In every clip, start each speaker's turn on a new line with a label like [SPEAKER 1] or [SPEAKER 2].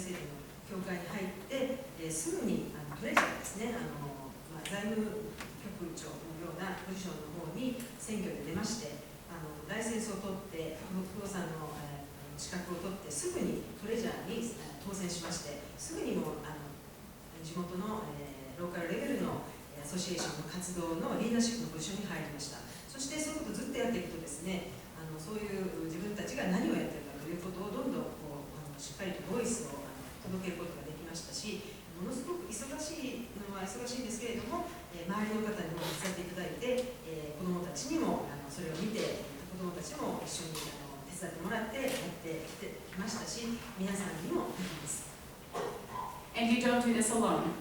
[SPEAKER 1] 制度の協会に入って、すぐにトレジャーですね、財務局長のようなポジションの方に選挙で出まして、ライセンスを取って不動産の資格を取ってすぐにトレジャーに当選しまして、すぐにも地元のローカルレベルのアソシエーションの活動のリーダーシップのポジションに入りました。そしてそういうことをずっとやっていくとですね、そういう自分たちが何をやっているかということをどんどんしっかりとボイスを届けることができましたし、ものすごく忙しいのは忙しいんですけれども、周りの方にも手伝っていただいて、子どもたちにもそれを見て、子どもたちも一緒に手伝ってもらってやってきましたし、皆さんにもできます。
[SPEAKER 2] And you don't do this alone,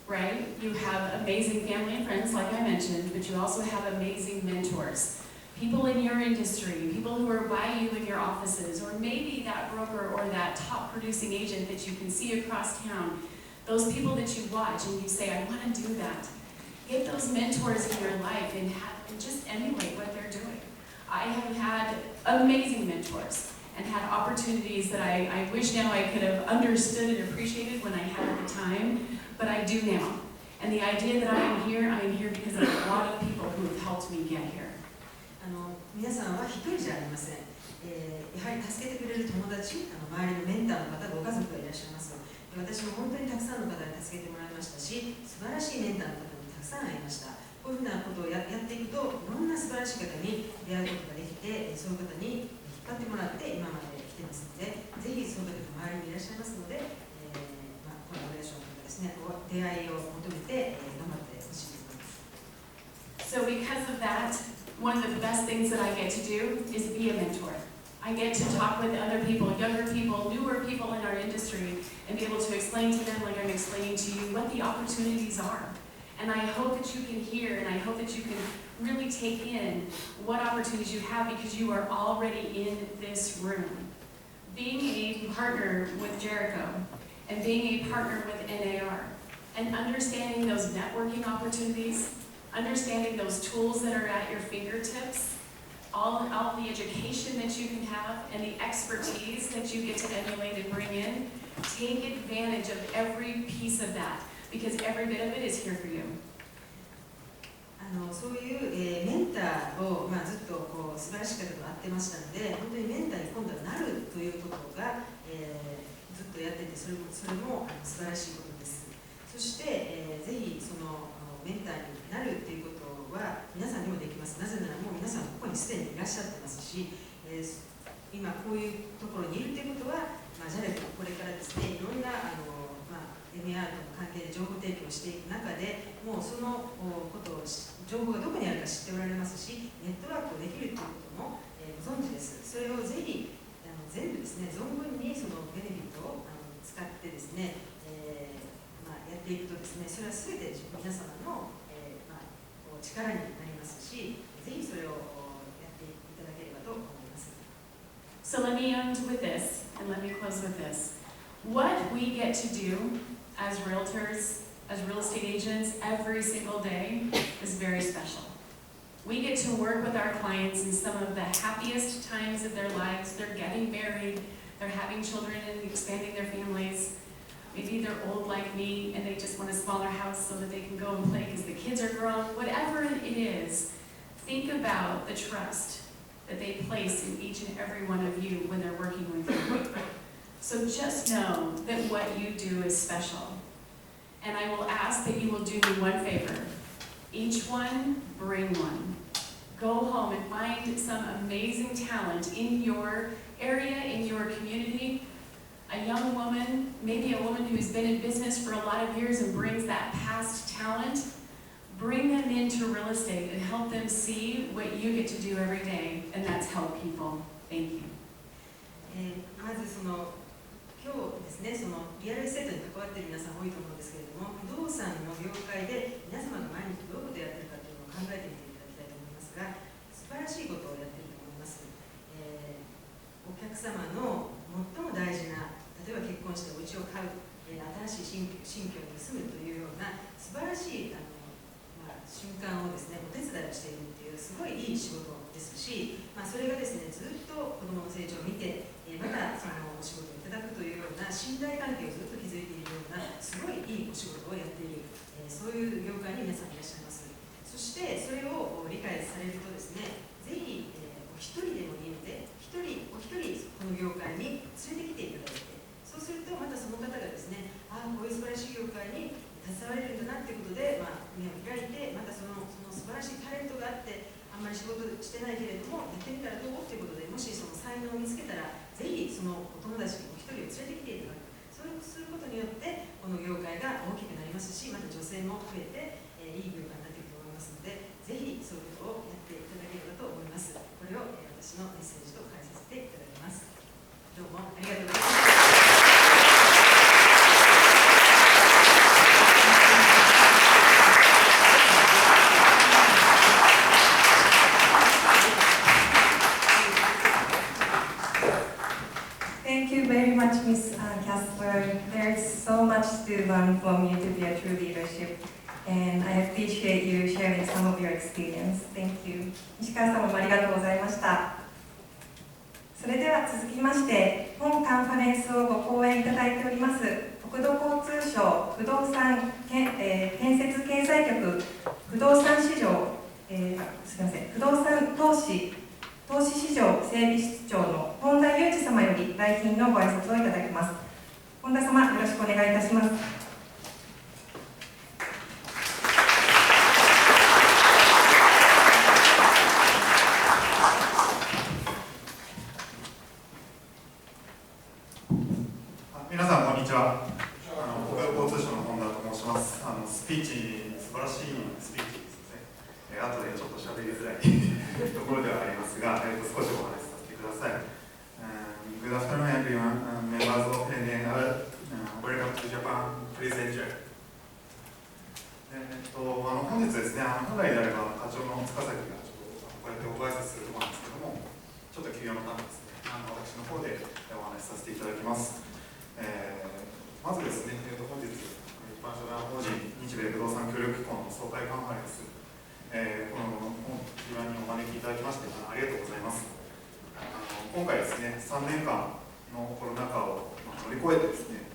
[SPEAKER 2] right? You have amazing family and friends, like I mentioned, but you also have amazing mentors. People in your industry, people who are by you in your offices, or maybe that broker or that top producing agent that you can see across town, those people that you watch and you say, I want to do that. Get those mentors in your life and just emulate what they're doing. I have had amazing mentors and had opportunities that I wish now I could have understood and appreciated when I had at the time, but I do now. And the idea that I am here because of a lot of people who have helped me get here.
[SPEAKER 1] 皆さんは一人じゃありません。やはり助けてくれる友達、周りのメンターの方、ご家族がいらっしゃいます。私も本当にたくさんの方に助けてもらいましたし、素晴らしいメンターの方にたくさん会いました。こういうふうなことをやっていくと、いろんな素晴らしい方に出会うことができて、そういう方に引っ張ってもらって今まで来てますので、ぜひそういう方が周りにいらっしゃいますので、コラボレーションとかですね、出会いを求めて頑張ってほしいと思います。
[SPEAKER 2] So because of that, one of the best things that I get to do is be a mentor. I get to talk with other people, younger people, newer people in our industry, and be able to explain to them, like I'm explaining to you, what the opportunities are. And I hope that you can hear, and I hope that you can really take in what opportunities you have because you are already in this room. Being a partner with JARECO, and being a partner with NAR, and understanding those networking opportunities, understanding those tools that are at your fingertips, all the education that you can have, and the expertise that you get to emulate and bring in, take advantage of every piece of that, because every bit of it is here for you.
[SPEAKER 1] そういう、メンターを、ずっと素晴らしい方と会ってましたので、本当にメンターに今度はなるということが、ずっとやってて、それも素晴らしいことです。そして、ぜひそのメンターになるということは皆さんにもできます。なぜならもう皆さんここにすでにいらっしゃってますし、今こういうところにいるということは、JARECOこれからですね、いろんなNAR との関係で情報提供していく中で、もうそのことを情報がどこにあるか知っておられますし、ネットワークをできるということも、ご存知です。それをぜひ全部ですね、存分にそのベネフィットを使ってですね、やっていくとですね、それはすべて皆様の、力になりますし、ぜひそれをやっていただければと思います。
[SPEAKER 2] So let me end with this, and let me close with this. What we get to do as realtors, as real estate agents, every single day is very special. We get to work with our clients in some of the happiest times of their lives. They're getting married, they're having children and expanding their families. Maybe they're old like me and they just want a smaller house so that they can go and play because the kids are grown. Whatever it is, think about the trust that they place in each and every one of you when they're working with you. So just know that what you do is special. And I will ask that you will do me one favor. Each one, bring one. Go home and find some amazing talent in your area, in your community. A young woman, maybe a woman who's been in business for a lot of years and brings that past talent, bring them into real estate and help them see what you get to do every day, and that's help people. Thank you.
[SPEAKER 1] まず今日ですね、リアルエステートに関わっている皆さん多いと思うんですけれども、不動産の業界で皆様が毎日どういうことをやっているかというのを考えてみていただきたいと思いますが、素晴らしいことをやっていると思います。お客様の最も大事な、例えば結婚してお家を買う、新しい新居に住むというような素晴らしい瞬間をですね、お手伝いをしているっていうすごいいい仕事ですし、それがですね、ずっと子どもの成長を見て、またそのお仕事をいただくというような信頼関係をずいう業界に皆さんいらっしゃいます。そしてそれを理解されるとですね、ぜひ、お一人でもいいので、お一人この業界に連れてきていただいて、そうするとまたその方がですね、ああこういう素晴らしい業界に携われるんだなっていうことで、目を開いて、またその素晴らしいタレントがあって、あんまり仕事してないけれどもやってみたらどうっていうことで、もしその才能を見つけたら、ぜひそのお友達お一人を連れてきていただく。そうすることによってこの業界が大きくなりますし、また女性も増えて、いい業界になっていくと思いますので、ぜひそういうことをやっていただければと思います。これを、私のメッセージと変えさせていただきます。どうもありがとうございます。
[SPEAKER 3] Thank you very much, Miss Casper. There's so much to learn from you to be a true leadership, and I appreciate you sharing some of your experience. Thank you. 西川様もありがとうございました。それでは続きまして、本カンファレンスをご講演いただいております国土交通省不動産建設経済局不動産市場、不動産投資市場整備室長の本田裕二様より来賓のご挨拶をいただきます。本田様、よろしくお願いいたします。
[SPEAKER 4] 皆さんこんにちは。国土交通省の本田と申します。スピーチ素晴らしいスピーチですね。後でちょっと喋りづらいところではありますが、少しお話しさせてください。Good afternoon, everyone. Members of PNL, welcome to Japan. Please enjoy. 本日ですね、本来であれば課長の塚崎がちょっとこうやっておご挨拶するところなんですけども、ちょっと休養のためですね、私の方でお話しさせていただきます。まずですね、本日、一般社団法人日米不動産協力機構の総会カンファレンス、この議案にお招きいただきましてありがとうございます。今回ですね、3年間のコロナ禍を乗り越えてですね、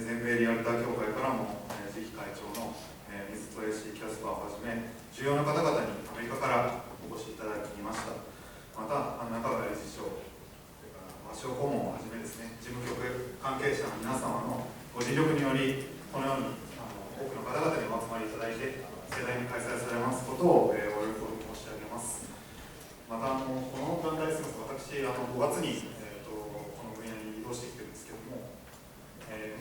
[SPEAKER 4] 全米リアルター協会からも次期会長の水戸氏キャスパーをはじめ重要な方々にアメリカからお越しいただきました。また中川理事長、和商顧問をはじめですね、事務局関係者の皆様のご尽力によりこのように多くの方々にお集まりいただいて盛大に開催されますことをお喜び申し上げます。またこの団体ですが、私5月に、この分野に移動してきてるんですけども、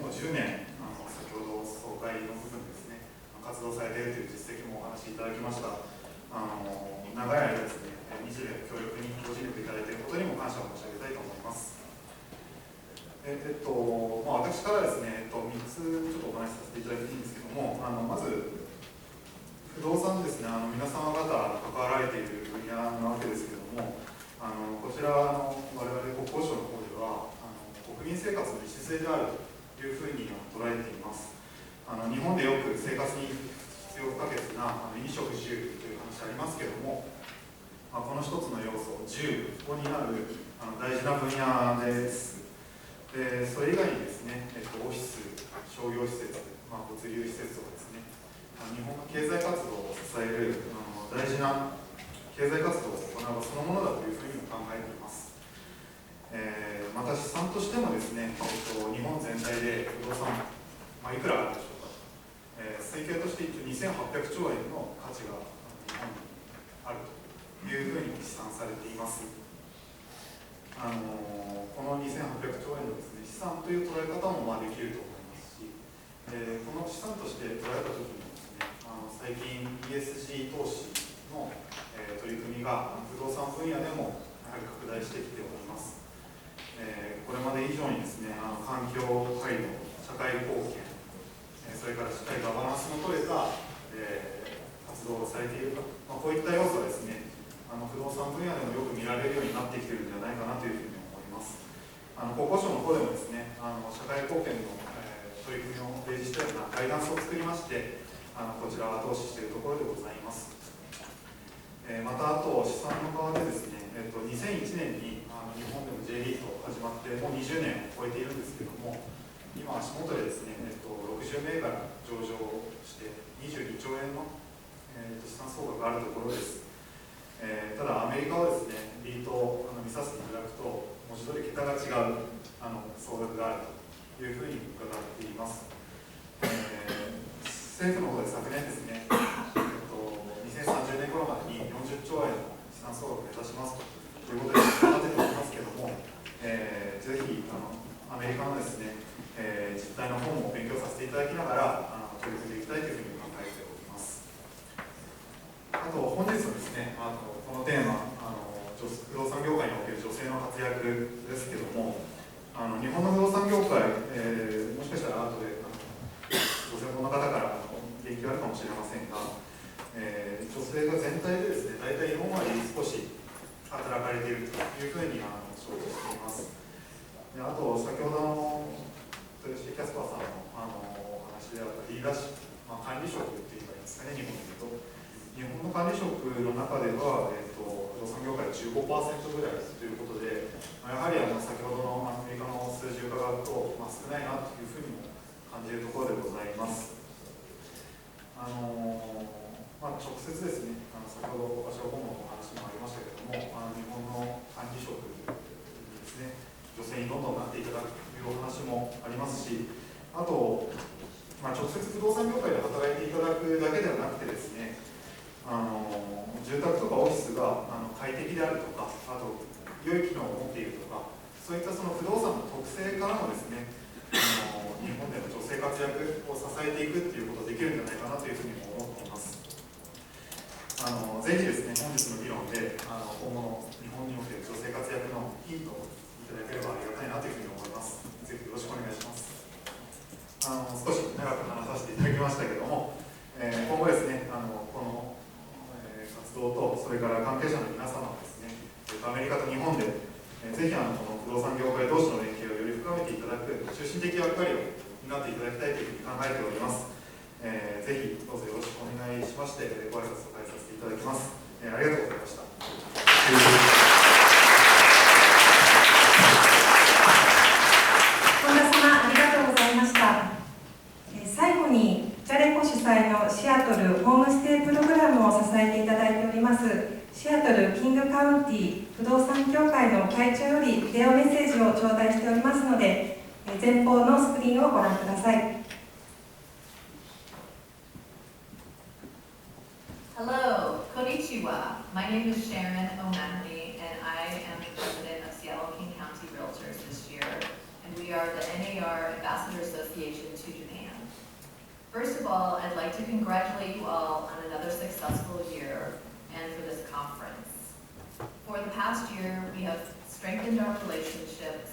[SPEAKER 4] もう10年先ほど総会の部分ですね、活動されているという実績もお話しいただきました。長い間ですね、日米の協力にご尽力いただいていることにも感謝を申し上げたいと思います。私からですね、3つちょっとお話しさせていただいていいんですけども、まず不動産ですね、皆様方関わられている分野なわけですけれども、こちら我々国交省の方では国民生活の礎であるというふうに捉えています。日本でよく生活に必要不可欠な衣食住という話ありますけれども、この一つの要素、住を担う大事な分野です。でそれ以外にですね、オフィス、商業施設、物流施設とかですね、日本の経済活動を支える大事な経済活動を行うそのものだというふうにも考えています。また試算としてもですね、日本全体で不動産、いくらあるでしょうか、推計として一応2800兆円の価値が日本にあるというふうに試算されています。この2800兆円のですね、資産という捉え方もできると思いますし、この資産として捉えたときにですね、最近 ESG 投資の、取り組みが不動産分野でもやはり拡大してきております。これまで以上にですね、環境配慮、社会貢献、それからしっかりガバナンスの取れた、活動をされているか、こういった要素はですね、不動産分野でもよく見られるようになってきているんじゃないかなというふうに思います。国交省の方でもですね、社会貢献の、取り組みを提示したようなガイダンスを作りまして、こちらは後押ししているところでございます。また、あと試算の側でですね、2001年に日本でも J リーグ始まってもう20年を超えているんですけれども、今足元でですね、60銘柄上場して22兆円の、資産総額があるところです。ただアメリカはですね、リートを見させていただくと文字通り桁が違う総額があるというふうに伺っています。政府の方で昨年ですね、2030年頃までに40兆円の資産総額を目指しますということで立てておりますけれども、ぜひアメリカのですね、実態の本も勉強させていただきながら取り組んでいきたいというふうに考えております。あと本日のですね、このテーマ不動産業界における女性の活躍ですけども、日本の不動産業界、もしかしたら後でご専門の方から言及あるかもしれませんが、女性が全体でですね、大体4割少し働かれているというふうに承知しています。であと先ほど豊重キャスパーさんのお話であったリーダーシップ、管理職って言えばいいですかね、日本で言うと。日本の管理職の中では、不動産業界 15% ぐらいということで、やはり先ほどのアメリカの数字を伺うと、少ないなというふうにも感じるところでございます。直接ですね、先ほど私は顧問のお話もありましたけれども、日本の管理職にですね、女性にどんどんなっていただくというお話もありますし、あと、直接不動産業界で働いていただくだけではなくてですね、住宅とかオフィスが快適であるとか、あと良い機能を持っているとか、そういったその不動産の特性からもですね、日本での女性活躍を支えていくっていうことができるんじゃないかなというふうにも思っています。ぜひですね、本日の議論で今後の日本における女性活躍のヒントをいただければありがたいなというふうに思います。ぜひよろしくお願いします。少し長く話させていただきましたけれども、今後ですね、この活動と、それから関係者の皆様はですね、アメリカと日本で、ぜひこの不動産業界同士の連携をより深めていただく中心的役割を担っていただきたいというふうに考えております。ぜひどうぞよろしくお願いしまして、ご挨拶を返させていただきます。ありがとうございました。
[SPEAKER 3] 本田様、ありがとうございました。最後にJARECO主催のシアトルホームステイプログラムを支えていただいておりますシアトルキングカウンティ不動産協会の会長よりビデオメッセージを頂戴しておりますので、前方のスクリーンをご覧ください。
[SPEAKER 5] Hello, konnichiwa. My name is Sharon O'Mahony, and I am the president of Seattle King County Realtors this year, and we are the NAR Ambassador Association to Japan. First of all, I'd like to congratulate you all on another successful year and for this conference. For the past year, we have strengthened our relationships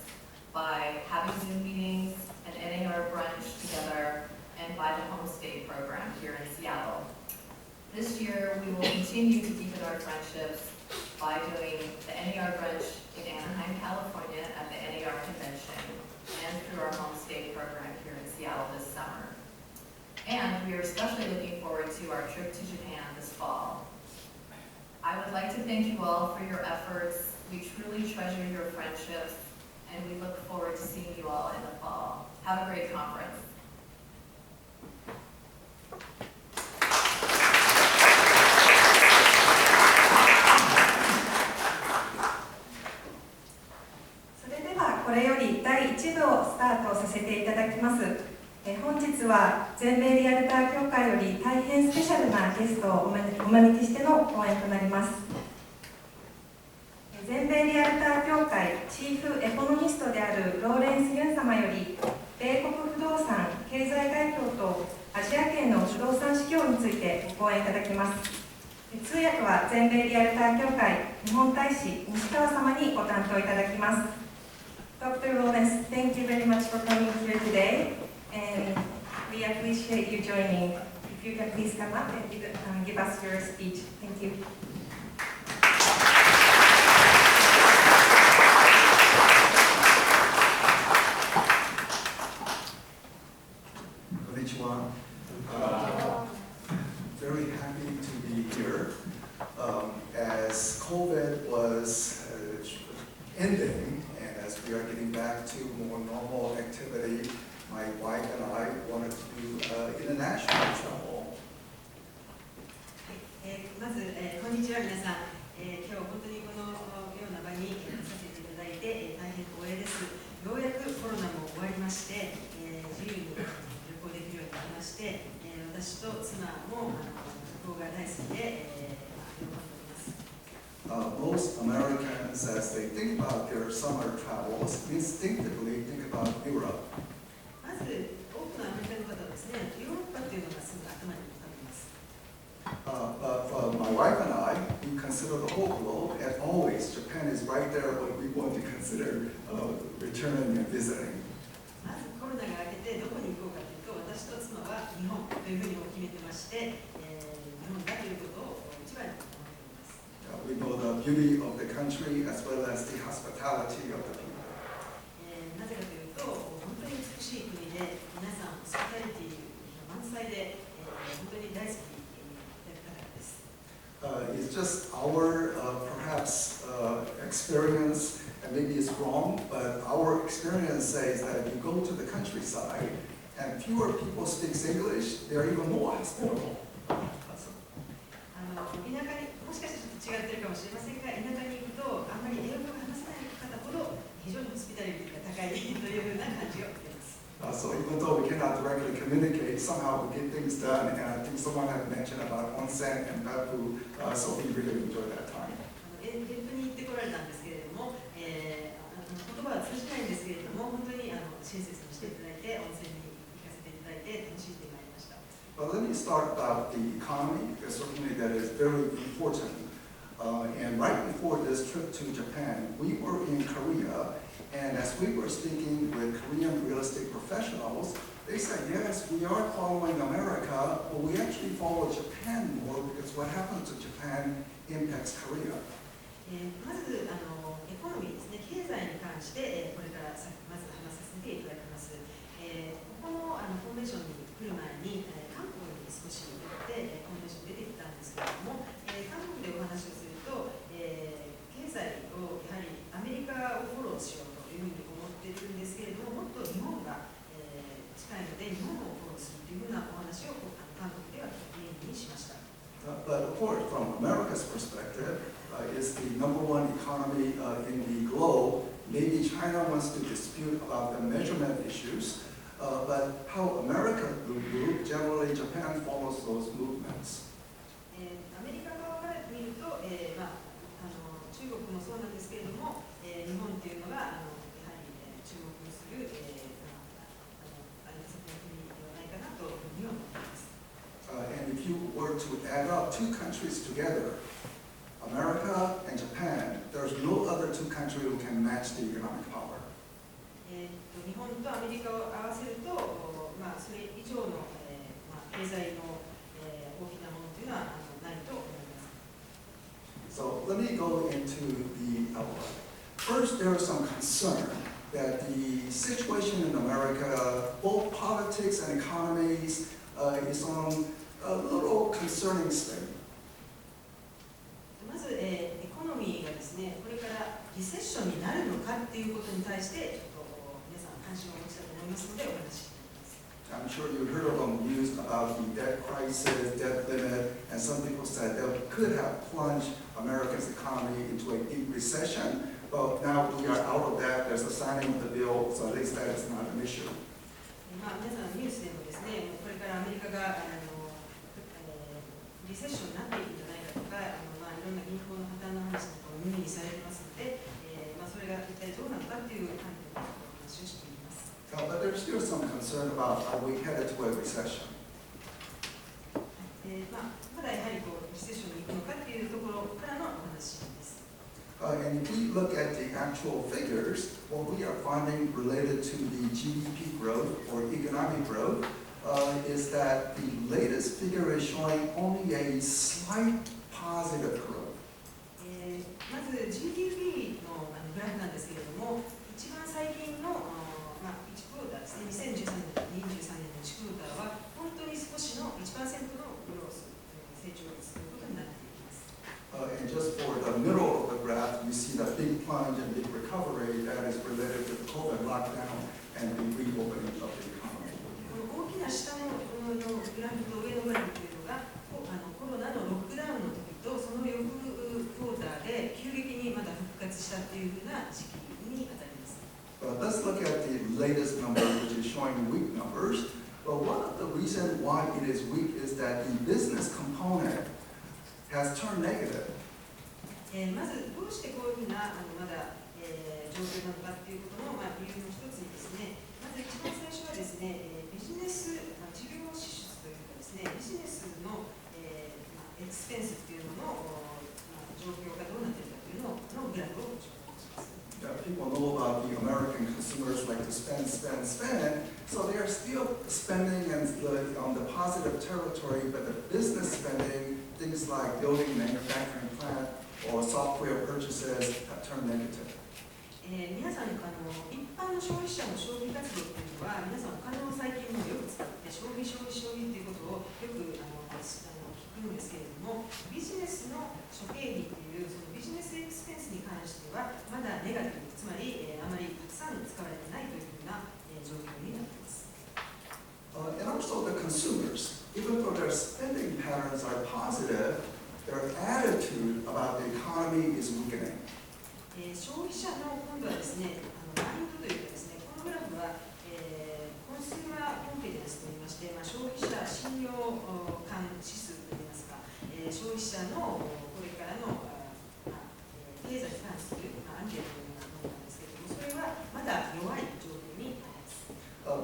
[SPEAKER 5] by having Zoom meetings, an NAR brunch together, and by the homestay program here in Seattle. This year, we will continue to deepen our friendships by doing the NAR brunch in Anaheim, California at the NAR convention and through our homestay program here in Seattle this summer. And we are especially looking forward to our trip to Japan this fall. I would like to thank you all for your efforts. We truly treasure your friendships, and we look forward to seeing you all in the fall. Have a great conference.
[SPEAKER 3] これより第1部をスタートさせていただきます。本日は全米リアルター協会より大変スペシャルなゲストをお招きしての講演となります。全米リアルター協会チーフエコノミストであるローレンス・ユン様より米国不動産経済概況とアジア圏の不動産市況についてご講演いただきます。通訳は全米リアルター協会日本大使西川様にご担当いただきます。Dr. Lawrence, thank you very much for coming here today, and we appreciate you joining. If you can please come up and give us your speech. Thank you.
[SPEAKER 6] Konnichiwa. Very happy to be here. As COVID was ending, and as we are getting back to more normal activity, my wife and I wanted to do international travel.
[SPEAKER 1] まず、こんにちは皆さん、今日本当にこのような場にさせていただいて、大変光栄です。ようやくコロナも終わりまして、自由に旅行できるようになりまして、私と妻も旅行が大好きで、喜んでおります。
[SPEAKER 6] Most Americans, as they think about their summer travels, instinctively think about Europe.
[SPEAKER 1] まず、多くのアメリカの方はですね、ヨーロッパというのがすぐ頭に浮かびます。
[SPEAKER 6] But for my wife and I, we consider the whole globe, and always Japan is right there when we want to consider returning and visiting.
[SPEAKER 1] まずコロナが明けてどこに行こうかというと、私と妻は日本というふうに決めてまして、日本だということを一番に思っています。
[SPEAKER 6] We know the beauty of the country as well as the hospitality of the people.
[SPEAKER 1] なぜかというと、本当に美しい国で、皆さんホスピタリティ満載で、本当に大好きだからです。
[SPEAKER 6] It's just our perhaps experience, and maybe it's wrong, but our experience says that if you go to the countryside and fewer people speak English, they're even more hospitable.
[SPEAKER 1] 田舎にもしかしてちょっと違ってるかもしれませんが、田舎に行くとあんまり英語が話せない方ほど非常にホスピタリティが高いというふうな感じを受けます。
[SPEAKER 6] So even though we cannot directly communicate, somehow we get things done. And I think someone had mentioned about onsen and babu, so we really enjoy that time.
[SPEAKER 1] 別府に行ってこられたんですけれども、言葉は通じないんですけれども、本当に親切にしていただいて、温泉に行かせていただいて楽しんでまいりました。
[SPEAKER 6] Well, let me start about the economy, because certainly that is very important. And right before this trip to Japan, we were in Korea, and as we were speaking with Korean real estate professionals, they said, yes, we are following America, but we actually follow Japan more because what happens to Japan impacts Korea.
[SPEAKER 1] まずエコノミーですね、経済に関して、これからまず話させていただきます。ここのフォーメーションに来る前に、韓国に少し行ってフォーメーション出てきたんですけれども、韓国でお話をすると、経済をやはりアメリカをフォローしようというふうに思っているんですけれども、もっと日本が、近いので日本をフォローするというふうなお話を韓国ではメインにしました。
[SPEAKER 6] But of course, from America's perspective, it's the number one economy in the globe. Maybe China wants to dispute about the measurement issues, but how America will move, generally Japan follows those movements.
[SPEAKER 1] アメリカ側から見ると、中国もそうなんですけれども、日本というのがやはり、注目する、国ではないかなというふうに思います。
[SPEAKER 6] And if you were to add up two countries together, America and Japan, there's no other two countries who can match the economic power.
[SPEAKER 1] 日本とアメリカを合わせると、それ以上の、経済の、大きなものというのはないと思います。
[SPEAKER 6] So let me go into the outline. First, there is some concern that the situation in America, both politics and economies, is on a little concerning state.
[SPEAKER 1] まず、エコノミーがですね、これからリセッションになるのかっていうことに対して、ちょっと皆さん関心をお持ちだと思いますので、お話ししていきます。
[SPEAKER 6] I'm sure you heard of the news about the debt crisis, debt limit, and some people said that could have plunged America's economy into a deep recession. But now we are out of that. There's a signing of the bill, so at least that is not an issue.
[SPEAKER 1] 皆さんニュースでもですね、これからアメリカがリセッションになっていくんじゃないかとか、いろんな銀行の破綻の話なんかを耳にされてますので、それが一体どうなのかという観点でお話をしています。
[SPEAKER 6] But there's still some concern about how we headed to a recession.
[SPEAKER 1] まだやはりリセッションに行くのかというところからのお話です。
[SPEAKER 6] And if we look at the actual figures, what we are finding related to the GDP growth or economic growth is that the latest figure is showing only a slight positive growth.
[SPEAKER 1] まず GDP のグラフなんですけれども、一番最近の1クォーターですね、2013年、23年の1クォーターは本当に少しの 1% のグロース、成長率ということになっています。
[SPEAKER 6] And just for the middle of the graph, you see the big plunge and big recovery that is related to the COVID lockdown and the reopening of the economy.
[SPEAKER 1] グラフと上のグラフというのがコロナのロックダウンの時とその翌クォーターで急激にまた復活したっていうふうな時期にあたります。
[SPEAKER 6] Let's look at the latest number, which is showing weak numbers. But one of the reasons why it is weak is that the business component has turned negative.
[SPEAKER 1] まずどうしてこういうふうなまだ、状況なのかということの、理由の一つにですね、まず一番最初はですね、ビジネス、事業支出というかですね、ビジネスの、エクスペンスというのの、状況がどうなっているかというのグラフをご紹介します。
[SPEAKER 6] People know about the American consumers like to spend, spend, spend. So they are still spending and on the positive territory, but the business spending, things like building, manufacturing plant, or software purchases have turned negative.
[SPEAKER 1] 皆さん一般の消費者の消費活動というのは皆さんお金を最近もよく使って消費ということをよく聞くんですけれども、ビジネスの諸経費というそのビジネスエクスペンスに関してはまだネガティブ、つまり、あまりたくさん使われてないというふうな、状況になっています。
[SPEAKER 6] And also the consumers, even though their spending patterns are positive, their attitude about the economy is weakening.
[SPEAKER 1] 消費者の今度はですね、マインドというかですね、このグラフは、コンスーマーコンフィデンスといいまして、消費者信用感指数といいますか、消費者のこれからの、経済に関するアンケートのようなものなんですけれども、それはまだ弱い状況にあります。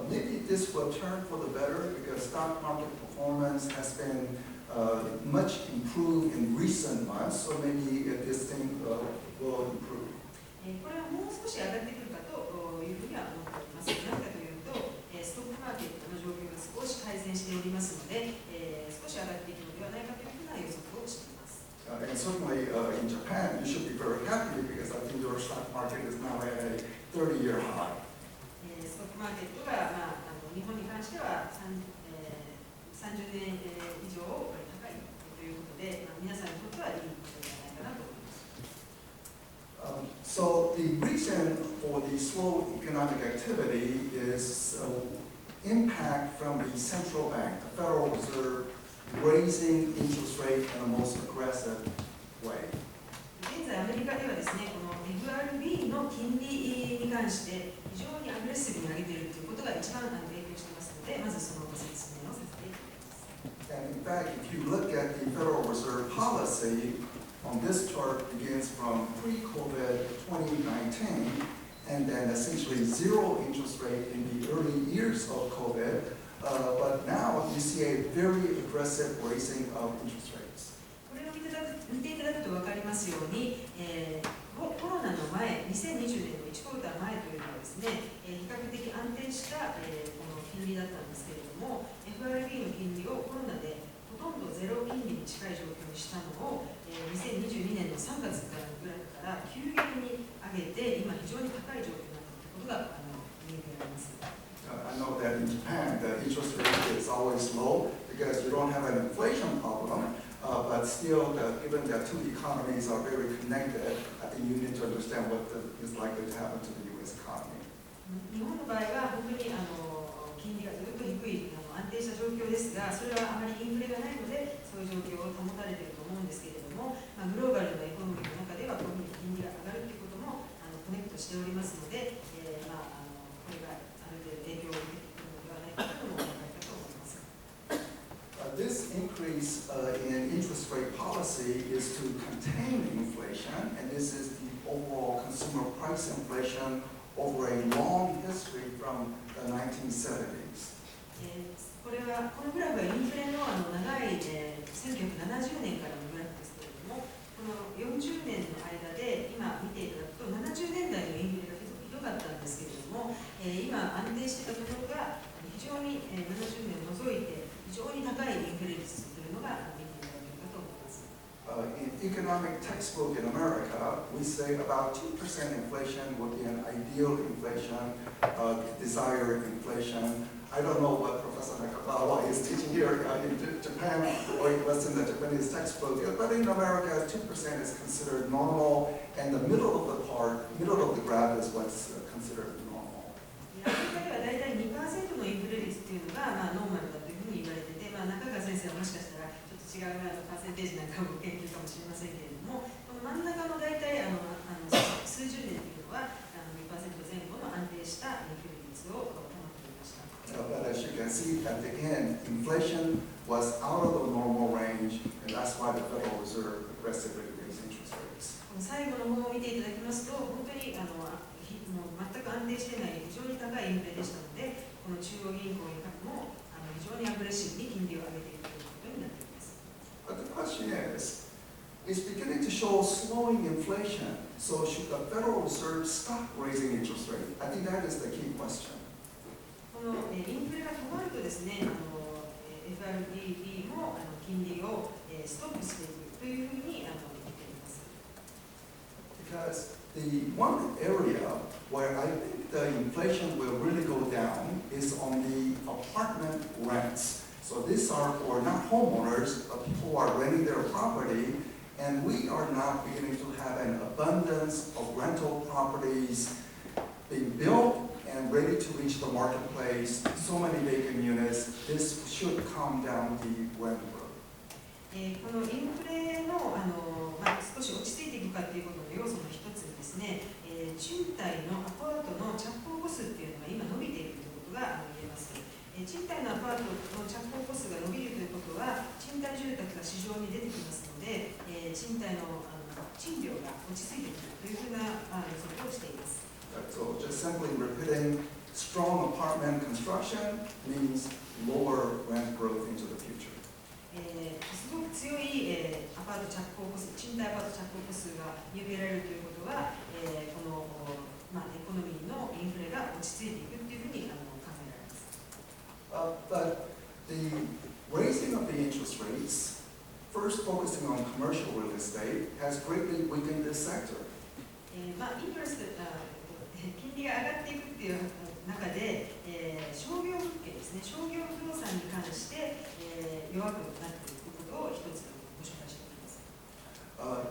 [SPEAKER 6] Maybe this will turn for the better because stock market performance has been much improved in recent months, so maybe this thing will improve.
[SPEAKER 1] これはもう少し上がってくるかというふうには思っております。なぜかというと、ストックマーケットの状況が少し改善しておりますので、少し上がっていくのではないかというふうな予測をしています。
[SPEAKER 6] And certainly in Japan, you should be very happy because I think your stock market is now at a 30-year high.
[SPEAKER 1] ストックマーケットが、日本に関しては30年以上高いということで、皆さんにとってはいいことではないかなと思います。
[SPEAKER 6] So the reason for the slow economic activity is impact from the central bank, the Federal Reserve, raising interest rate in the most aggressive way.
[SPEAKER 1] 現在アメリカではですね、この FRB の金利に関して非常にアグレッシブに上げているということが一番影響していますので、まずそのご説明をさせていただきます。
[SPEAKER 6] And in fact, if you look at the Federal Reserve policy, on this chart begins from pre-COVID 2019, and then essentially zero interest rate in the early years of COVID. But now you see a very aggressive raising of interest rates.
[SPEAKER 1] これを見ていただくと分かりますように、コロナの前、2020年の1クォーター前というのはですね、比較的安定した、この金利だったんですけれども、FRB の金利をコロナでほとんどゼロ金利に近い状況にしたのを、2022年の3月からのグラフから急激に上げて、今非常に高い状況になったということが見受けられます。
[SPEAKER 6] I know that in Japan, the interest rate is always low because you don't have an inflation problem. But still, given that two economies are very connected, I think you need to understand what is likely to happen to the U.S. economy.
[SPEAKER 1] 日本の場合は本当に金利がずっと低い安定した状況ですが、それはあまりインフレがないのでそういう状況を保たれていると思うんですけれども、グローバルなエコノミーの中ではこういうふうに金利が上がるということもコネクトしておりますので、これがある程度影響を受けてくるのではないかとも考えたと思います。
[SPEAKER 6] This increase in interest rate policy is to contain inflation, and this is the overall consumer price inflation over a long history from the 1970s.
[SPEAKER 1] このグラフはインフレの長い、1970年からのグラフですけれども、この40年の間で今見ていただくと70年代のインフレがひどかったんですけれども、今安定していたところが非常に70年を除いて非常に高いインフレ率というのが見ていただけるかと思います。
[SPEAKER 6] In economic textbook in America, we say about 2% inflation would be an ideal inflation, desired inflation. I don't know what Professor Nakabawa is teaching here in Japan or what's in the Japanese textbook, but in America, 2% is considered normal, and the middle of the graph is what's considered normal.
[SPEAKER 1] アメリカでは大体 2% のインフレ率というのがノーマルだというふうに言われていて、長生はもしかしたらちょっと違うパーセンテージなんかも研究かもしれませんけれども、この真ん中の大体数十年というのは2% 前後の安定したインフレ率を保っていました。
[SPEAKER 6] But as you can see at the end, inflation was out of the normal range, and that's why the Federal Reserve aggressively raised interest rates.
[SPEAKER 1] 最後の方を見ていただきますと、本当にもう全く安定していない非常に高いインフレでしたので、この中央銀行も非常にアグレッシブに金利を上げていくということになっています。
[SPEAKER 6] But the question is, it's beginning to show slowing inflation, so should the Federal Reserve stop raising interest rates? I think that is the key question.
[SPEAKER 1] このインフレが止まるとですね、FRB も金利をストップしていくというふうに言っています。
[SPEAKER 6] Because the one area where I think the inflation will really go down is on the apartment rents. So these are for not homeowners, but people who are renting their property, and we are now beginning to have an abundance of rental properties being built and ready to reach the marketplace. So many vacant units. This should calm down the rent growth.
[SPEAKER 1] このインフレの少し落ち着いていくかということの要素の一つにですね、賃貸のアパートの着工戸数というのが今伸びているということが言えます。賃貸のアパートの着工戸数が伸びるということは、賃貸住宅が市場に出てきますので、賃貸の賃料が落ち着いてくるというふうな予測をしています。
[SPEAKER 6] So just simply repeating, strong apartment construction means lower rent growth into the future.
[SPEAKER 1] すごく強いアパート着工戸数、賃貸アパート着工戸数が見受けられるということは、このエコノミーのインフレが落ち着いていくというふうに考えられます。
[SPEAKER 6] But the raising of the interest rates, first focusing on commercial real estate, has greatly weakened this sector.
[SPEAKER 1] イントレスト金利が上がっていくっていう中で、商業物件ですね、商業不動産に関して、弱くなっていくことを一つご紹介しておきます。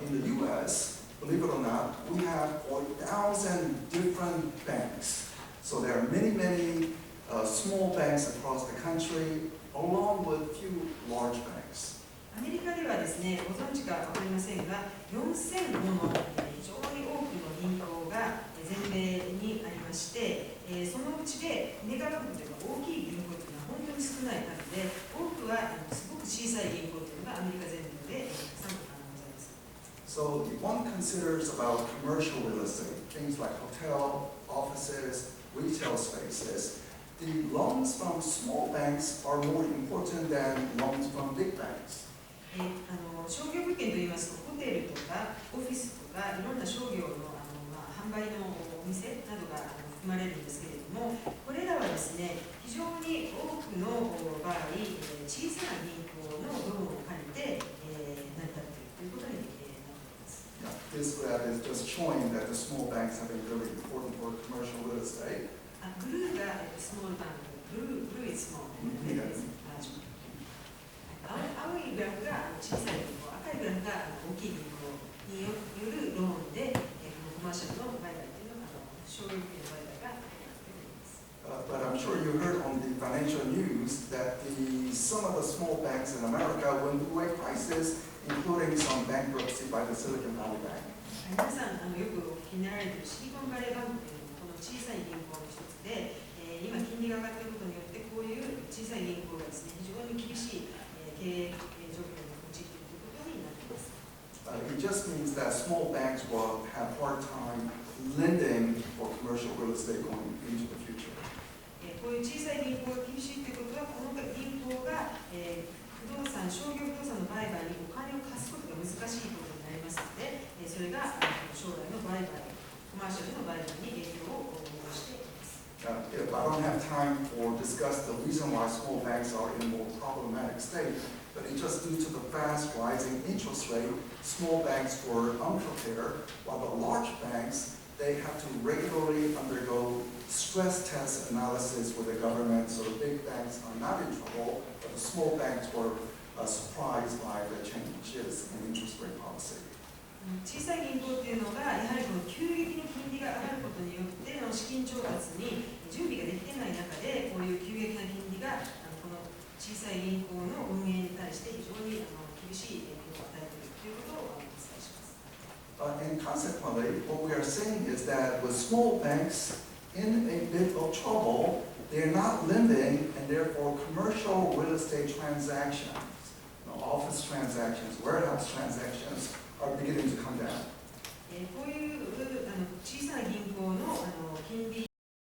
[SPEAKER 6] In the U.S., believe it or not, we have 4,000 different banks. So there are many, many small banks across the country, along with few large banks.
[SPEAKER 1] アメリカではですね、ご存知かわかりませんが、4000もの非常に多くの銀行が全米にありまして、そのうちでメガバンクというか大きい銀行というのは本当に少ない数で、多くはすごく小さい銀行というのがアメリカ全土でたくさんございます。
[SPEAKER 6] So if one considers about commercial real estate, things like hotel, offices, retail spaces, the loans from small banks are more important than loans from big banks.
[SPEAKER 1] 商業物件といいますと、ホテルとかオフィスとかいろんな商業の販売のお店などが含まれるんですけれども、これらはですね、非常に多くの場合、小さな銀行のローンを借りて成り立っているということになっています。
[SPEAKER 6] This graph is just showing that the small banks have been very important for commercial real estate.
[SPEAKER 1] ブルーがスモールバンク、ブルーイズスモール。青いグラフが小さい銀行、赤いグラフが大きい銀行によるローンで、コマーシャルの売買というのが、商業物件の売買が行っております。
[SPEAKER 6] But I'm sure you heard on the financial news that some of the small banks in America went through a crisis, including some bankruptcy by the Silicon Valley Bank.
[SPEAKER 1] 皆さんよくお聞きになられているシリコンバレーバンクというのもこの小さい銀行の一つで、今金利が上がっていることによってこういう小さい銀行がですね、非常に厳しい経営状況に陥っているということになっています。
[SPEAKER 6] It just means that small banks will have a hard time lending for commercial real estate going into the future.
[SPEAKER 1] こういう小さい銀行が厳しいということは、この銀行が商業不動産の売買にお金を貸すことが難しいことになりますので、それが将来の売買、コマーシャルの売買に影響を及ぼしています。
[SPEAKER 6] If I don't have time to discuss the reason why small banks are in a more problematic state, but it's just due to the fast rising interest rate, small banks were unprepared, while the large banks, they have to regularly undergo stress test analysis with the government, so the big banks are not in trouble, but the small banks were surprised by the changes in interest rate policy.
[SPEAKER 1] 小さい銀行というのがやはりこの急激に金利が上がることによっての資金調達に準備ができていない中で、こういう急激な金利がこの小さい銀行の運営に対し
[SPEAKER 6] consequently, what we are seeing is that with small banks in a bit of trouble, they're not lending, and therefore commercial real estate transactions, office transactions, warehouse transactions are beginning to come down.
[SPEAKER 1] こういう